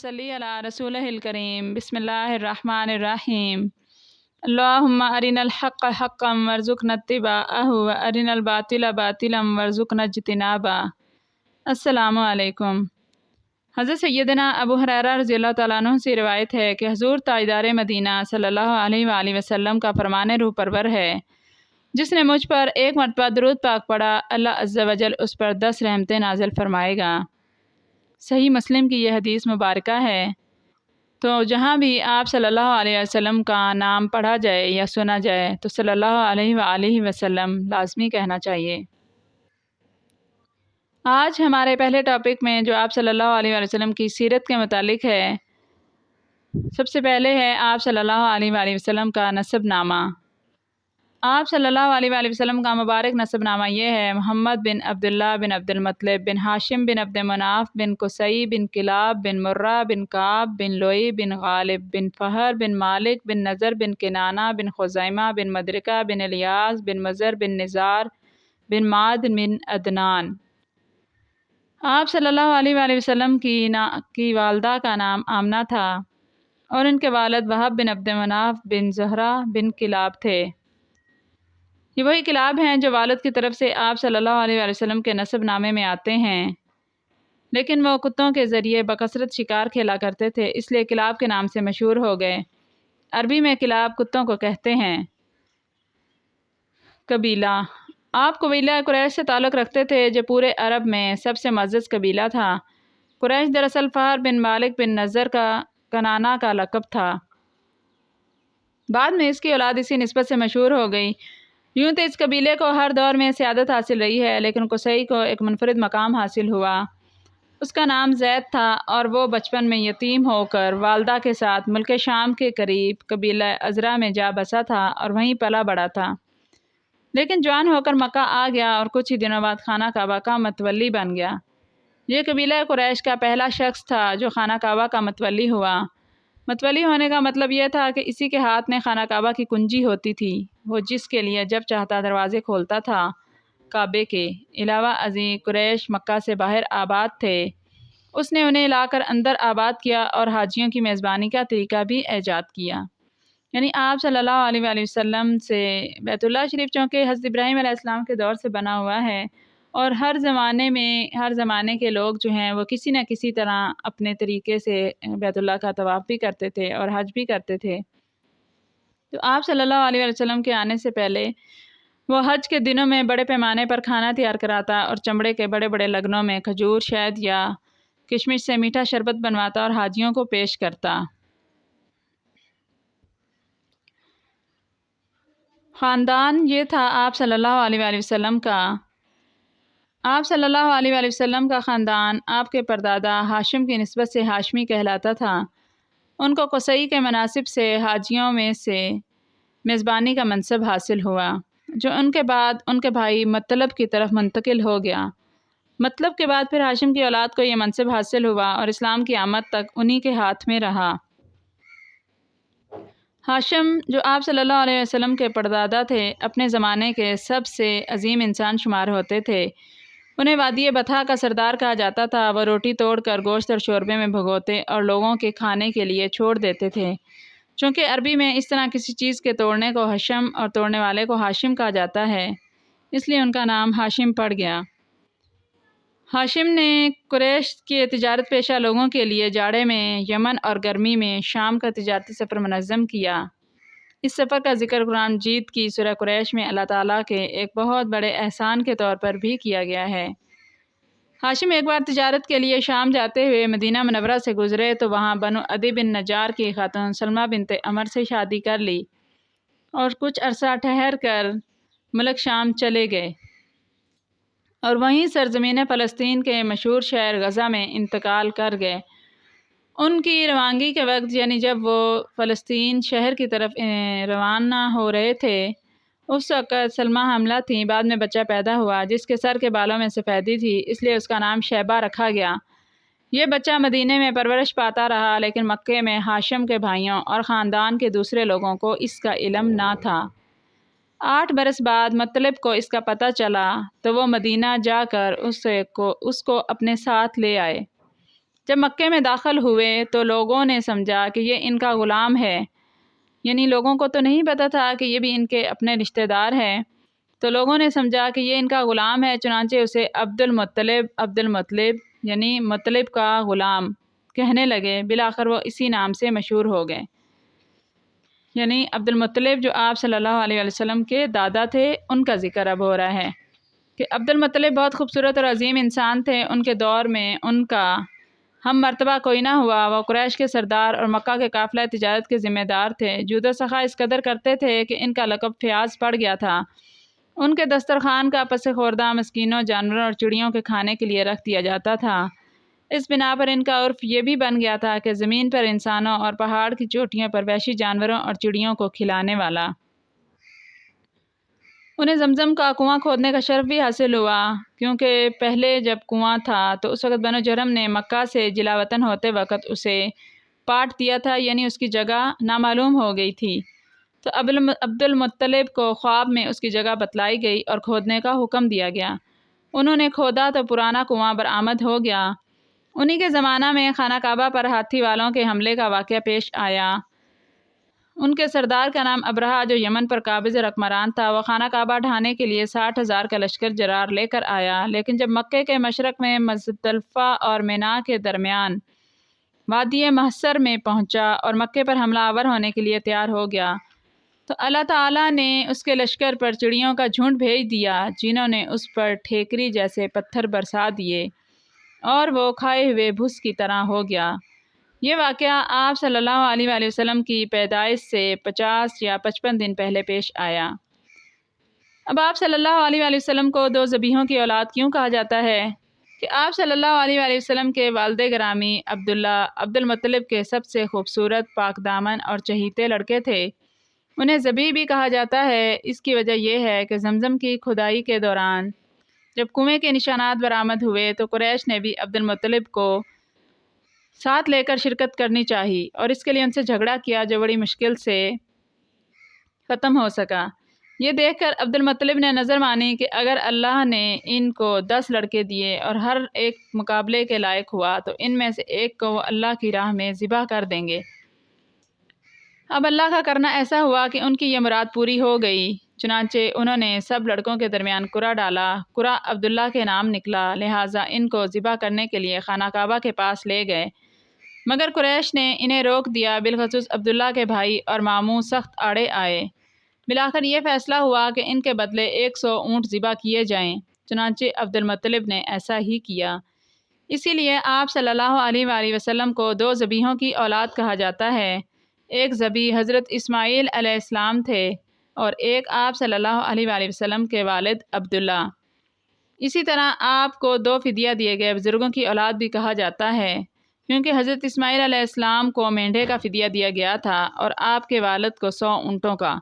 صلی علی رسولہ الکریم۔ بسم اللہ الرحمن الرحیم۔ اللہم ارنا الحق حقا وارزقنا اتباعہ وارنا الباطل باطلا وارزقنا اجتنابہ۔ السلام علیکم۔ حضرت سیدنا ابو ہریرہ رضی اللہ تعالیٰ عنہ سے روایت ہے کہ حضور تاجدار مدینہ صلی اللہ علیہ وآلہ وسلم کا فرمان روح پرور ہے، جس نے مجھ پر ایک مرتبہ درود پاک پڑھا، اللہ عز و جل اس پر 10 رحمتیں نازل فرمائے گا۔ صحیح مسلم کی یہ حدیث مبارکہ ہے۔ تو جہاں بھی آپ صلی اللہ علیہ وسلم کا نام پڑھا جائے یا سنا جائے تو صلی اللہ علیہ وآلہ وسلم لازمی کہنا چاہیے۔ آج ہمارے پہلے ٹاپک میں جو آپ صلی اللہ علیہ وآلہ وسلم کی سیرت کے متعلق ہے، سب سے پہلے ہے آپ صلی اللہ علیہ وآلہ وسلم کا نسب نامہ۔ آپ صلی اللہ علیہ وآلہ وسلم کا مبارک نسب نامہ یہ ہے: محمد بن عبداللہ بن عبد المطلب بن ہاشم بن عبد مناف بن قصی بن کلاب بن مرہ بن کعب بن لؤی بن غالب بن فہر بن مالک بن نضر بن کنانہ بن خزیمہ بن مدرکہ بن الیاس بن مضر بن نزار بن معد بن عدنان۔ آپ صلی اللہ علیہ وآلہ وسلم کی والدہ کا نام آمنہ تھا اور ان کے والد وہب بن عبد مناف بن زہرہ بن کلاب تھے۔ یہ وہی کلاب ہیں جو والد کی طرف سے آپ صلی اللہ علیہ وآلہ وسلم کے نسب نامے میں آتے ہیں، لیکن وہ کتوں کے ذریعے بکثرت شکار کھیلا کرتے تھے، اس لیے کلاب کے نام سے مشہور ہو گئے۔ عربی میں کلاب کتوں کو کہتے ہیں۔ قبیلہ: آپ قبیلہ قریش سے تعلق رکھتے تھے جو پورے عرب میں سب سے معزز قبیلہ تھا۔ قریش دراصل فہر بن مالک بن نضر کا کنانہ کا لقب تھا، بعد میں اس کی اولاد اسی نسبت سے مشہور ہو گئی۔ یوں تو اس قبیلے کو ہر دور میں سیادت حاصل رہی ہے، لیکن قصی کو ایک منفرد مقام حاصل ہوا۔ اس کا نام زید تھا اور وہ بچپن میں یتیم ہو کر والدہ کے ساتھ ملک شام کے قریب قبیلہ ازرہ میں جا بسا تھا اور وہیں پلا بڑھا تھا، لیکن جوان ہو کر مکہ آ گیا اور کچھ ہی دنوں بعد خانہ کعبہ کا متولی بن گیا۔ یہ قبیلہ قریش کا پہلا شخص تھا جو خانہ کعبہ کا متولی ہوا۔ متولی ہونے کا مطلب یہ تھا کہ اسی کے ہاتھ میں خانہ کعبہ کی کنجی ہوتی تھی، وہ جس کے لیے جب چاہتا دروازے کھولتا تھا۔ کعبے کے علاوہ ازیں قریش مکہ سے باہر آباد تھے، اس نے انہیں لا کر اندر آباد کیا اور حاجیوں کی میزبانی کا طریقہ بھی ایجاد کیا۔ یعنی آپ صلی اللہ علیہ وآلہ وسلم سے بیت اللہ شریف چونکہ حضرت ابراہیم علیہ السلام کے دور سے بنا ہوا ہے اور ہر زمانے کے لوگ جو ہیں وہ کسی نہ کسی طرح اپنے طریقے سے بیت اللہ کا طواف بھی کرتے تھے اور حج بھی کرتے تھے۔ تو آپ صلی اللہ علیہ وسلم کے آنے سے پہلے وہ حج کے دنوں میں بڑے پیمانے پر کھانا تیار کراتا اور چمڑے کے بڑے بڑے لگنوں میں کھجور، شہد یا کشمش سے میٹھا شربت بنواتا اور حاجیوں کو پیش کرتا۔ خاندان یہ تھا آپ صلی اللہ علیہ وآلہ وسلم کا۔ آپ صلی اللہ علیہ وآلہ وسلم کا خاندان آپ کے پردادا ہاشم کی نسبت سے ہاشمی کہلاتا تھا۔ ان کو قصی کے مناسب سے حاجیوں میں سے میزبانی کا منصب حاصل ہوا، جو ان کے بعد ان کے بھائی مطلب کی طرف منتقل ہو گیا۔ مطلب کے بعد پھر ہاشم کی اولاد کو یہ منصب حاصل ہوا اور اسلام کی آمد تک انہی کے ہاتھ میں رہا۔ ہاشم جو آپ صلی اللہ علیہ وسلم کے پردادا تھے، اپنے زمانے کے سب سے عظیم انسان شمار ہوتے تھے۔ انہیں وادی بطحا کا سردار کہا جاتا تھا۔ وہ روٹی توڑ کر گوشت اور شوربے میں بھگوتے اور لوگوں کے کھانے کے لیے چھوڑ دیتے تھے۔ چونکہ عربی میں اس طرح کسی چیز کے توڑنے کو حشم اور توڑنے والے کو ہاشم کہا جاتا ہے، اس لیے ان کا نام ہاشم پڑ گیا۔ ہاشم نے قریش کے تجارت پیشہ لوگوں کے لیے جاڑے میں یمن اور گرمی میں شام کا تجارتی سفر منظم کیا۔ اس سفر کا ذکر قرآن مجید کی سورہ قریش میں اللہ تعالیٰ کے ایک بہت بڑے احسان کے طور پر بھی کیا گیا ہے۔ ہاشم ایک بار تجارت کے لیے شام جاتے ہوئے مدینہ منورہ سے گزرے تو وہاں بنو عدی بن نجار کی خاتون سلمہ بنت عمر سے شادی کر لی اور کچھ عرصہ ٹھہر کر ملک شام چلے گئے اور وہیں سرزمین فلسطین کے مشہور شہر غزہ میں انتقال کر گئے۔ ان کی روانگی کے وقت، یعنی جب وہ فلسطین شہر کی طرف روانہ ہو رہے تھے، اس وقت سلمہ حاملہ تھیں۔ بعد میں بچہ پیدا ہوا جس کے سر کے بالوں میں سفیدی تھی، اس لیے اس کا نام شیبہ رکھا گیا۔ یہ بچہ مدینے میں پرورش پاتا رہا، لیکن مکے میں ہاشم کے بھائیوں اور خاندان کے دوسرے لوگوں کو اس کا علم نہ تھا۔ 8 برس بعد مطلب کو اس کا پتہ چلا تو وہ مدینہ جا کر اس کو اپنے ساتھ لے آئے جب مکے میں داخل ہوئے تو لوگوں نے سمجھا کہ یہ ان کا غلام ہے، یعنی لوگوں کو تو نہیں پتہ تھا کہ یہ بھی ان کے اپنے رشتہ دار ہیں، تو لوگوں نے سمجھا کہ یہ ان کا غلام ہے، چنانچہ اسے عبد المطلب یعنی مطلب کا غلام کہنے لگے۔ بالآخر وہ اسی نام سے مشہور ہو گئے، یعنی عبد المطلب جو آپ صلی اللہ علیہ وسلم کے دادا تھے، ان کا ذکر اب ہو رہا ہے کہ عبد المطلب بہت خوبصورت اور عظیم انسان تھے۔ ان کے دور میں ان کا ہم مرتبہ کوئی نہ ہوا۔ وہ قریش کے سردار اور مکہ کے قافلہ تجارت کے ذمہ دار تھے۔ جود و سخا اس قدر کرتے تھے کہ ان کا لقب فیاض پڑ گیا تھا۔ ان کے دسترخوان کا پس خوردہ مسکینوں، جانوروں اور چڑیوں کے کھانے کے لیے رکھ دیا جاتا تھا۔ اس بنا پر ان کا عرف یہ بھی بن گیا تھا کہ زمین پر انسانوں اور پہاڑ کی چوٹیوں پر وحشی جانوروں اور چڑیوں کو کھلانے والا۔ انہیں زمزم کا کنواں کھودنے کا شرف بھی حاصل ہوا، کیونکہ پہلے جب کنواں تھا تو اس وقت بنو جرم نے مکہ سے جلا وطن ہوتے وقت اسے پاٹ دیا تھا، یعنی اس کی جگہ نامعلوم ہو گئی تھی۔ تو عبد المطلب کو خواب میں اس کی جگہ بتلائی گئی اور کھودنے کا حکم دیا گیا۔ انہوں نے کھودا تو پرانا کنواں برآمد ہو گیا۔ انہی کے زمانہ میں خانہ کعبہ پر ہاتھی والوں کے حملے کا واقعہ پیش آیا۔ ان کے سردار کا نام ابرہہ جو یمن پر قابض حکمران تھا، وہ خانہ کعبہ ڈھانے کے لیے 60,000 کا لشکر جرار لے کر آیا، لیکن جب مکے کے مشرق میں مزدلفہ اور مینا کے درمیان وادی محصر میں پہنچا اور مکے پر حملہ آور ہونے کے لیے تیار ہو گیا تو اللہ تعالیٰ نے اس کے لشکر پر چڑیوں کا جھنڈ بھیج دیا، جنہوں نے اس پر ٹھیکری جیسے پتھر برسا دیے اور وہ کھائے ہوئے بھس کی طرح ہو گیا۔ یہ واقعہ آپ صلی اللہ علیہ وآلہ وسلم کی پیدائش سے 50 یا 55 دن پہلے پیش آیا۔ اب آپ صلی اللہ علیہ وآلہ وسلم کو دو ذبیحوں کی اولاد کیوں کہا جاتا ہے؟ کہ آپ صلی اللہ علیہ وآلہ وسلم کے والد گرامی عبداللہ عبد المطلب کے سب سے خوبصورت، پاک دامن اور چہیتے لڑکے تھے۔ انہیں ذبیح بھی کہا جاتا ہے۔ اس کی وجہ یہ ہے کہ زمزم کی کھدائی کے دوران جب کنویں کے نشانات برآمد ہوئے تو قریش نے بھی عبد المطلب کو ساتھ لے کر شرکت کرنی چاہی اور اس کے لیے ان سے جھگڑا کیا، جو بڑی مشکل سے ختم ہو سکا۔ یہ دیکھ کر عبد المطلب نے نظر مانی کہ اگر اللہ نے ان کو 10 لڑکے دیے اور ہر ایک مقابلے کے لائق ہوا تو ان میں سے ایک کو وہ اللہ کی راہ میں ذبح کر دیں گے۔ اب اللہ کا کرنا ایسا ہوا کہ ان کی یہ مراد پوری ہو گئی، چنانچہ انہوں نے سب لڑکوں کے درمیان قرعہ ڈالا۔ قرعہ عبداللہ کے نام نکلا، لہٰذا ان کو ذبح کرنے کے لیے خانہ کعبہ کے پاس لے گئے، مگر قریش نے انہیں روک دیا، بالخصوص عبداللہ کے بھائی اور ماموں سخت آڑے آئے۔ بالآخر یہ فیصلہ ہوا کہ ان کے بدلے 100 اونٹ ذبح کیے جائیں، چنانچہ عبد المطلب نے ایسا ہی کیا۔ اسی لیے آپ صلی اللہ علیہ وآلہ وسلم کو دو ذبیحوں کی اولاد کہا جاتا ہے۔ ایک ذبیح حضرت اسماعیل علیہ السلام تھے اور ایک آپ صلی اللہ علیہ وآلہ وسلم کے والد عبداللہ۔ اسی طرح آپ کو 2 فدیہ دیے گئے بزرگوں کی اولاد بھی کہا جاتا ہے، کیونکہ حضرت اسماعیل علیہ السلام کو مینڈھے کا فدیہ دیا گیا تھا اور آپ کے والد کو 100 اونٹوں کا۔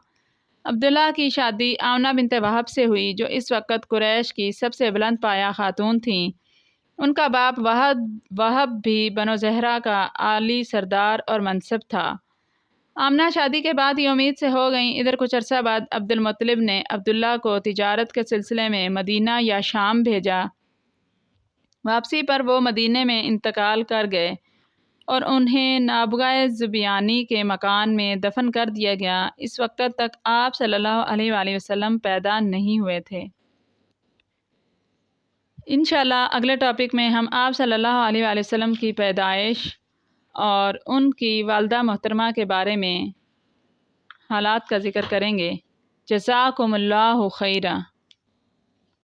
عبداللہ کی شادی آمنہ بنت وہب سے ہوئی، جو اس وقت قریش کی سب سے بلند پایہ خاتون تھیں۔ ان کا باپ وہب بھی بنو زہرہ کا عالی سردار اور منصب تھا۔ آمنہ شادی کے بعد یہ امید سے ہو گئیں۔ ادھر کچھ عرصہ بعد عبد المطلب نے عبداللہ کو تجارت کے سلسلے میں مدینہ یا شام بھیجا۔ واپسی پر وہ مدینے میں انتقال کر گئے اور انہیں نابغہ ذبیانی کے مکان میں دفن کر دیا گیا۔ اس وقت تک آپ صلی اللہ علیہ وآلہ وسلم پیدا نہیں ہوئے تھے۔ انشاءاللہ اگلے ٹاپک میں ہم آپ صلی اللہ علیہ وآلہ وسلم کی پیدائش اور ان کی والدہ محترمہ کے بارے میں حالات کا ذکر کریں گے۔ جزاکم اللہ خیرا۔